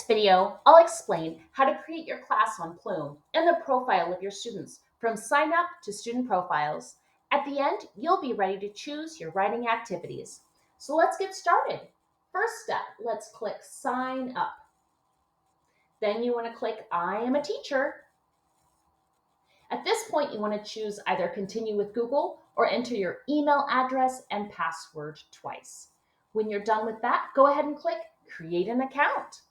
video, I'll explain how to create your class on Plume and the profile of your students from sign up to student profiles. At the end, you'll be ready to choose your writing activities. So let's get started. First step, let's click sign up. Then you want to click I am a teacher. At this point, you want to choose either continue with Google or enter your email address and password twice. When you're done with that, go ahead and click create an account.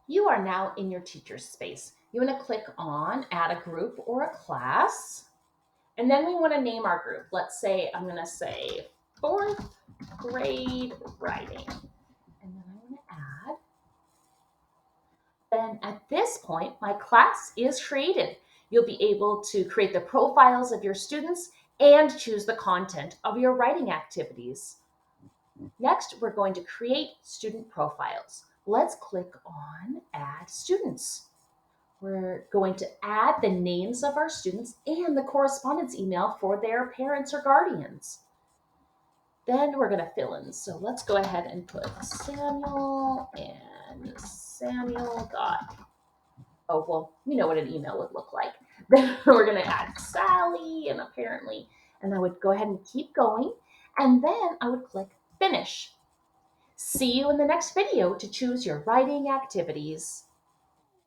You are now in your teacher's space. You want to click on add a group or a class. And then we want to name our group. Let's say, I'm going to say fourth grade writing. And then I want to add. Then at this point, my class is created. You'll be able to create the profiles of your students and choose the content of your writing activities. Next, we're going to create student profiles. Let's click on Add Students. We're going to add the names of our students and the correspondence email for their parents or guardians. Then we're going to fill in. So let's go ahead and put Samuel and Samuel dot. Oh, well, you know what an email would look like. Then we're going to add Sally and apparently, and I would go ahead and keep going. And then I would click Finish. See you in the next video to choose your writing activities.